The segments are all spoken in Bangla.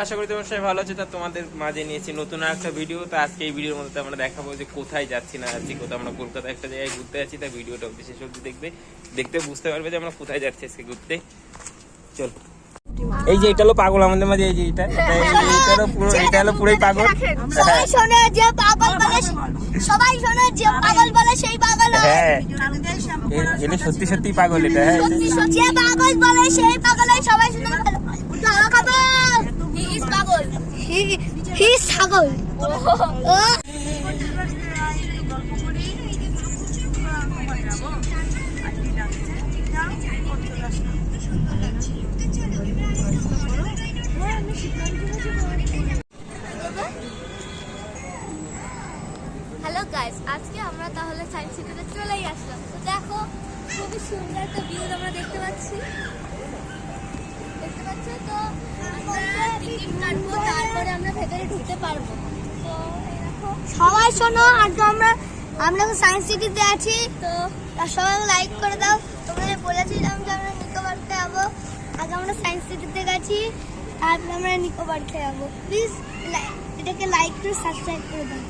আশা করি তোমার সবাই ভালো আছে। তা তোমাদের মাঝে নিয়েছি নতুন একটা ভিডিও। তো আজকে এই ভিডিওর মধ্যে আমরা দেখাবো যে কোথায় যাচ্ছি না যাচ্ছি, কোথাও আমরা কলকাতা একটা জায়গায় ঘুরতে যাচ্ছি। তাই ভিডিওটা অবধি শেষ অবধি দেখতে বুঝতে পারবে যে আমরা কোথায় যাচ্ছি আজকে ঘুরতে। চল, এই যে এটা হলো পাগল আমাদের মাঝে, এই যে এটা হলো পুরোই পাগল। সবাই শোনে যে পাগল বলে সেই পাগল। হ্যাঁ, এটা সত্যি সত্যি পাগল। এটা হ্যাঁ, যে পাগল বলে সেই পাগল। সবাই শুনে হি ইজ পাগল, হি ইজ পাগল। হ্যালো গাইস, আজকে আমরা তাহলে সায়েন্স সিটিতে চলেই আসলাম। তো দেখো, খুবই সুন্দর একটা ভিউ আমরা দেখতে পাচ্ছি। তো আমরা টিকিট কাটবো, তারপরে আমরা ভেতরে ঢুকতে পারবো। তো সবাই শোনো, আজকে আমরা সায়েন্স সিটিতে আছি। তো সবাই লাইক করে দাও। তোমাদের বলেছিলাম যে আমরা নিকো পার্কে যাবো। আগে আমরা সায়েন্স সিটিতে গেছি, তারপরে আমরা নিকো পার্কে যাবো। প্লিজ এটাকে লাইক করে সাবস্ক্রাইব করে দাও।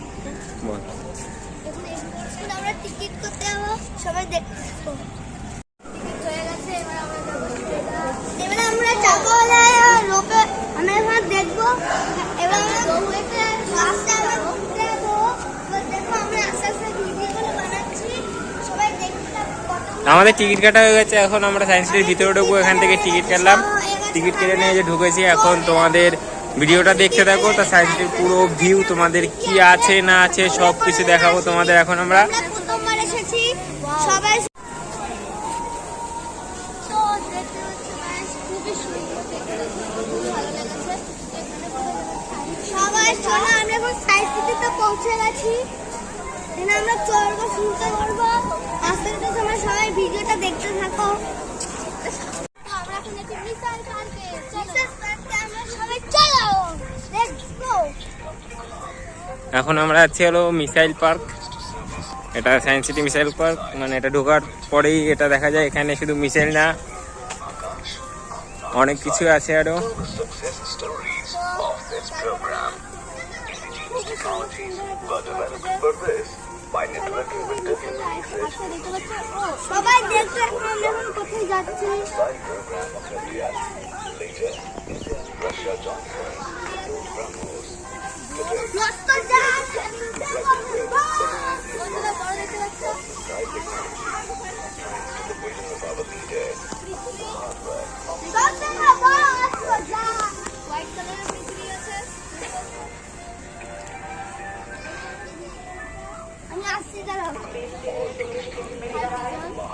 আমরা টিকিট করতে যাবো, সবাই দেখতে হয়ে গেছে। এবার আমরা যাবো রোপে, আমরা এবার দেখবো। এবার রাস্তায় আমরা ঘুরতে যাবো। দেখো আমরা আস্তে আস্তে ভিডিওগুলো বানাচ্ছি, সবাই দেখতে থাকো। আমাদের টিকিট কাটা হয়ে গেছে। এখন আমরা সায়েন্স সিটির ভিতরে ঢুকবো। এখান থেকে টিকিট কাটলাম, টিকিট কেটে নিয়ে যে ঢুকেছি। এখন তোমাদের ভিডিওটা দেখতে থাকো। তা সায়েন্স সিটির পুরো ভিউ তোমাদের কি আছে না আছে সব কিছু দেখাবো তোমাদের। এখন আমরা প্রথমবার এসেছি, সবাই সবাই শোনো, আমরা এখন সায়েন্স সিটিতে পৌঁছে গেছি। আমরা চলবো, শুনতে পারবো। আস্তে আস্তে তোমরা সবাই ভিডিওটা দেখতে থাকো। আমরা এখন একটু মিসাইল পার্কে আমরা সবাই চলো, লেটস গো। এখন আমরা আছি হলো মিসাইল পার্ক। এটা সায়েন্স সিটি মিসাইল পার্ক, মানে এটা ঢোকার পরেই এটা দেখা যায়। এখানে শুধু মিসাইল না, অনেক কিছু আছে আরো। সবাই দেখতে আমরা এখন কোথায় যাচ্ছি।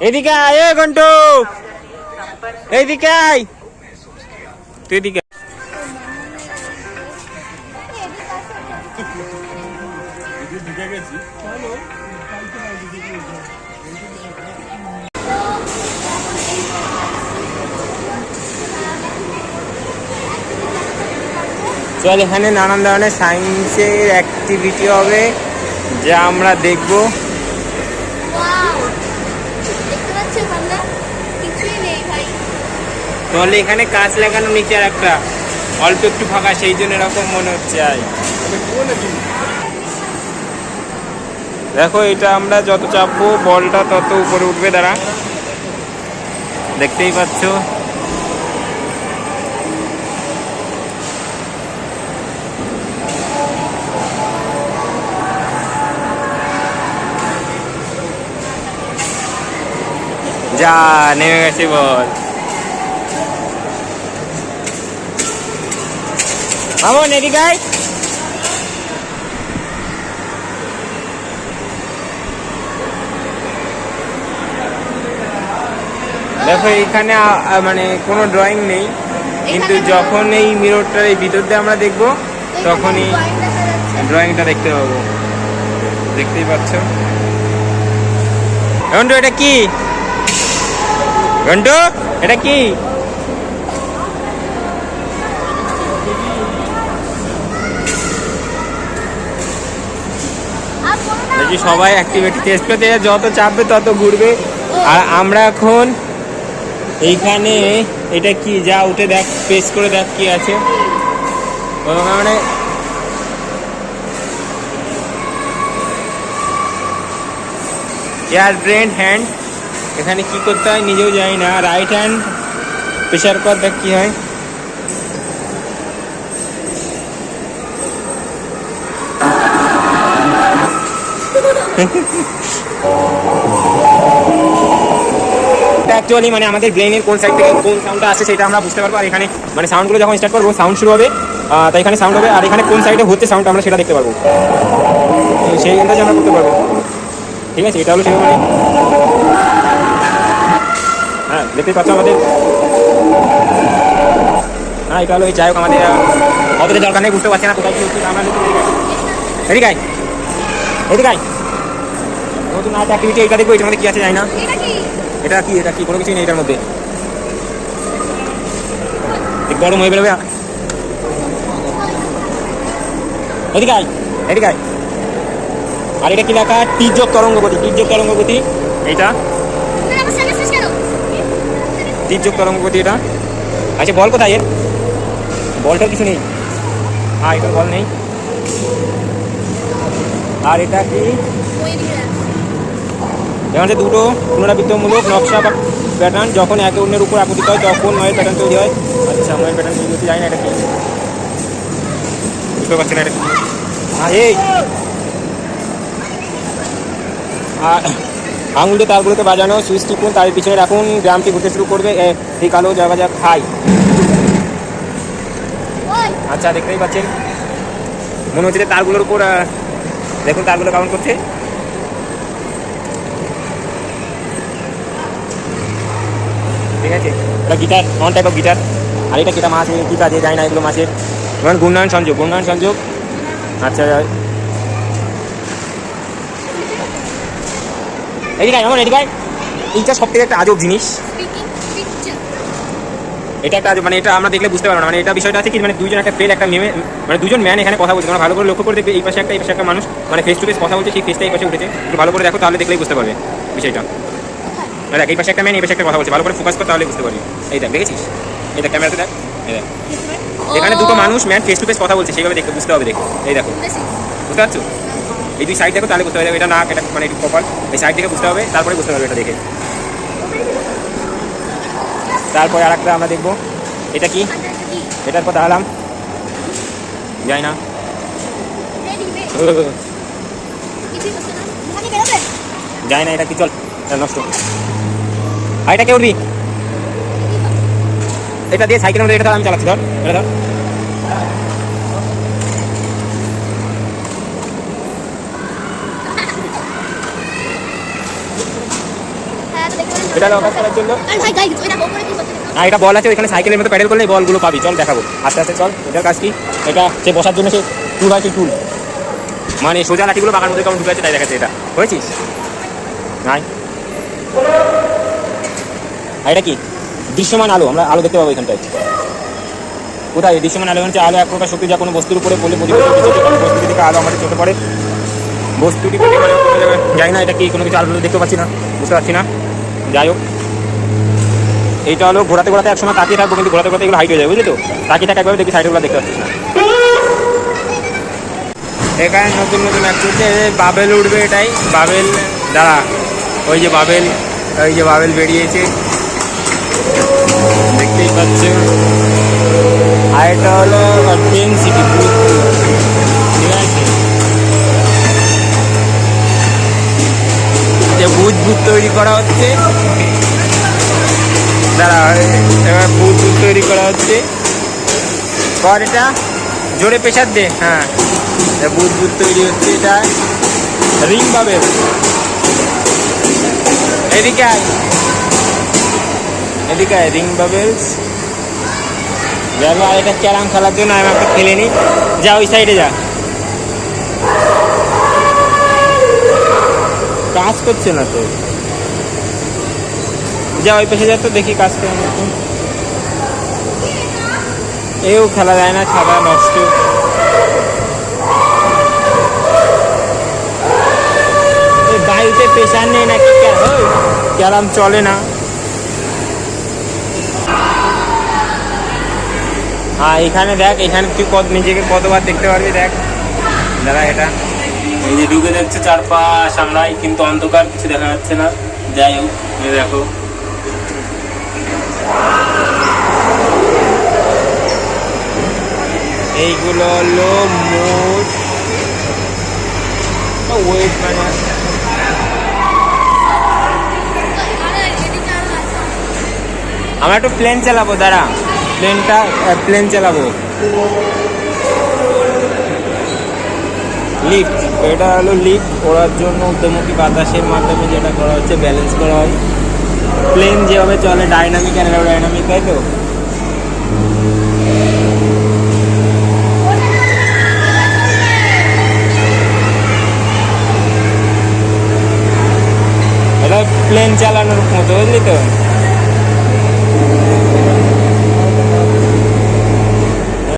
এদিকে আয় ঘন্টু, এইদিকে আয়, তুই এদিকে। চল, এখানে নানান ধরনের সায়েন্সের অ্যাক্টিভিটি হবে যা আমরা দেখবো। তাহলে এখানে কাঁচ লাগানো, নিচে আর একটা অল্প একটু ফাঁকা, সেই জন্য এরকম মনে হচ্ছে। দেখো, এটা আমরা যত চাপবো বলটা তত উপরে উঠবে। দাঁড়া, দেখতেই পাচ্ছ। যা নেমে গেছে বল। মামন এদিকে আয়। দেখো, এইখানে মানে কোনো ড্রয়িং নেই, কিন্তু যখন এই মিররটার এই ভিতর দিয়ে আমরা দেখবো তখনই ড্রয়িংটা দেখতে পাবো। দেখতেই পাচ্ছ। ঘন্টু, এটা কি? ঘন্টু, এটা কি? দেখি সবাই অ্যাক্টিভিটি টেস্ট করতে, যত চাপবে তত ঘুরবে। আর আমরা এখন এইখানে, এটা কি, যা উঠে দেখ, প্রেস করে দেখ কি আছে। মানে এয়ার ব্রেন হ্যান্ড, এখানে কি করতে হয় নিজেও জানি না। রাইট হ্যান্ড প্রেশার কর, দেখ কি হয়। অ্যাকচুয়ালি মানে আমাদের ব্রেনের কোন সাইড থেকে কোন সাউন্ডটা আসছে সেটা আমরা বুঝতে পারবো। আর এখানে মানে সাউন্ডগুলো যখন স্টার্ট করবো সাউন্ড শুরু হবে, তাই এখানে সাউন্ড হবে, আর এখানে কোন সাইডে হচ্ছে সাউন্ড আমরা সেটা দেখতে পারবো, সেই আন্দাজে আমরা করতে পারবো। ঠিক আছে, এটা হলো সেই মানে হ্যাঁ দেখতেই পাচ্ছ আমাদের। হ্যাঁ এটা হলো যাই হোক আমাদের অতটা দরকার নেই, বুঝতে পারছি না কোথায় কি হচ্ছে। আমরা এদিকে আয়, এদিকে আয়। নতুন আর্ট অ্যাক্টিভিটি এটা দেখবো, এটার মধ্যে কি আছে জানি না। এটা কি, এটা কি কোনো কিছুই নেই এটার মধ্যে, গরম হয়ে বেরোবে। এদিকে আয়, এদিকে আয়। আর এটা কি লেখা? তির্যক তরঙ্গ গতি, তির্যক তরঙ্গ গতি। এইটা তির্যক তরঙ্গ গতি এটা। আচ্ছা বল কোথায় এর? বলটার কিছু নেই। হ্যাঁ এটা বল নেই। আর এটা কি? যেমন যে দুটো পুনরাবৃত্তিমূলক নকশা বা প্যাটার্ন যখন একে অন্যের উপর আপতিত হয় তখন ময়ের প্যাটার্ন তৈরি হয়। আচ্ছা ময়ের প্যাটার্ন তৈরি হচ্ছে, জানি না এটা কি, বুঝতে পারছি না এটা কি। হ্যাঁ এই আঙুল দিয়ে তারগুলোতে বাজানো, সুইচ টিপুন, তার পিছনে রাখুন, গ্রামটি ঘুরতে শুরু করবে। এই কালো জায়গা যা খাই। আচ্ছা দেখতেই পাচ্ছেন, মনে হচ্ছে যে তারগুলোর উপর দেখুন তারগুলো কাউন্ট করছে। ঠিক আছে, এটা guitar, one type of guitar. আর এটা কিটা মাছ, কী কাজে যায় না এগুলো মাছের। যেমন ঘূর্ণায়ন সংযোগ, ঘূর্ণায়ন সংযোগ। আচ্ছা এদিকে এমন এদিকে, এইটা সব থেকে একটা আজব জিনিস। এটা একটা মানে এটা আমরা দেখলে বুঝতে পারবো না, মানে এটা বিষয়টা আছে কি, মানে দুইজন একটা ফেল একটা মেয়ে, মানে দুজন ম্যান এখানে কথা বলছে। তোমরা ভালো করে লক্ষ্য করে দেখবে, এই পাশে একটা মানুষ মানে ফেস টু ফেস কথা বলছে, সেই ফেসটা এই পাশে উঠেছে। একটু ভালো করে দেখো, তাহলে দেখলেই বুঝতে পারবে বিষয়টা। দেখ এই পাশে একটা ম্যান, এই পাশে একটা কথা বলছে, ভালো করে ফোকাস কর তাহলে বুঝতে পারবি। এই দেখ, দেখেছিস? এই দেখ ক্যামেরাতে দেখ, এই দেখ এখানে দুটো মানুষ ম্যান ফেস টু ফেস কথা বলছে, সেইভাবে দেখতে বুঝতে হবে। দেখো এই দেখো, বুঝতে পারছো? এই দুই সাইড দেখো তাহলে বুঝতে পারবে। এটা নাক, এটা মানে একটু কপাল, এই সাইড দেখে বুঝতে হবে, তারপরে বুঝতে পারবে এটা দেখে। তারপরে আর একটা আমরা দেখবো, এটা কি, এটার কথা আলাম যাই না, যাই না, এটা কি, চল নষ্ট। আর এটা কে উঠবি, এটা দিয়ে সাইকেলের মধ্যে, এটা আমি চালাচ্ছি, ধর এটা ধর। এটা লক করার জন্য না, এটা বল আছে ওইখানে, সাইকেলের মধ্যে প্যাডেল করলে বলগুলো পাবি। চল দেখাবো আস্তে আস্তে, চল। এটার কাজ কি, এটা সে বসার জন্য সে টুল আছে, টুল মানে সোজা লাঠিগুলো বাগার মধ্যে কেমন ঢুকে আছে তাই দেখাচ্ছে। এটা হয়েছিস নাই। আর এটা কি, দৃশ্যমান আলো, আমরা আলো দেখতে পাবো এখানটায়। কোথায় দৃশ্যমান আলো? হচ্ছে আলো এক প্রকার শক্তি যা কোনো বস্তুর উপরে পড়লে বস্তুটি থেকে আলো আমাদের চোখে পড়ে। বস্তুটি যাই না, এটা কি কোনো কিছু আলো দেখতে পাচ্ছি না, বুঝতে পারছি না। যাই হোক, এইটা হলো ঘোরাতে ঘোরাতে একসময় তাকিয়ে থাকবো, কিন্তু ঘোরাতে ঘোরাতে এগুলো হাইট হয়ে যায়, বুঝলি তো? তাকিয়ে থাকা একবার দেখি সাইডগুলো দেখতে পাচ্ছিস না। এখানে নতুন নতুন এক চলছে, বাবেল উঠবে, এটাই বাবেল। দাঁড়া, ওই যে বাবেল, ওই যে বাবেল বেরিয়েছে, দেখতেই পাচ্ছ। আর এটা হলো ডেনসিটি, ঠিক আছে? যে বুদবুদ তৈরি করা হচ্ছে, দাঁড়া এবার বুদবুদ তৈরি করা হচ্ছে। কর এটা জোরে প্রেশার দে, হ্যাঁ বুদবুদ তৈরি হচ্ছে। এটা রিং বাবেল, এদিকে আয়, এদিকে আয়, রিং বাবেলস গেল। আর এটা ক্যারাম খেলার জন্য আমি একটা খেলে নিই, যা ওই সাইডে যা। কাজ করছে না তো, যা ওই পাশে যা তো, দেখি কাজ করে না। এও খেলা যায় না, ছাড়া নষ্ট। বাড়িতে প্রেশার নেই নাকি, ক্যারাম চলে না। হ্যাঁ এখানে দেখ, এখানে তুই নিজেকে কতবার দেখতে পারবি, দেখ দাঁড়া এটা এই যে ঢুকে যাচ্ছে চারপাশ আমরাই, কিন্তু অন্ধকার কিছু দেখা যাচ্ছে না। যাই হোক এই দেখো এইগুলো হলো মোট ওয়েট, মানে আমরা একটু প্লেন চালাবো, দাঁড়া প্লেন চালাবো। লিফট, এটা হলো লিফট ওড়ার জন্য ঊর্ধ্বমুখী বাতাসের মাধ্যমে যেটা করা হচ্ছে, ব্যালেন্স করা হয়। প্লেন যেভাবে চলে ডাইনামিক অ্যারোডাইনামিক, তাই তো? এটা প্লেন চালানোর মতো, বুঝলি তো?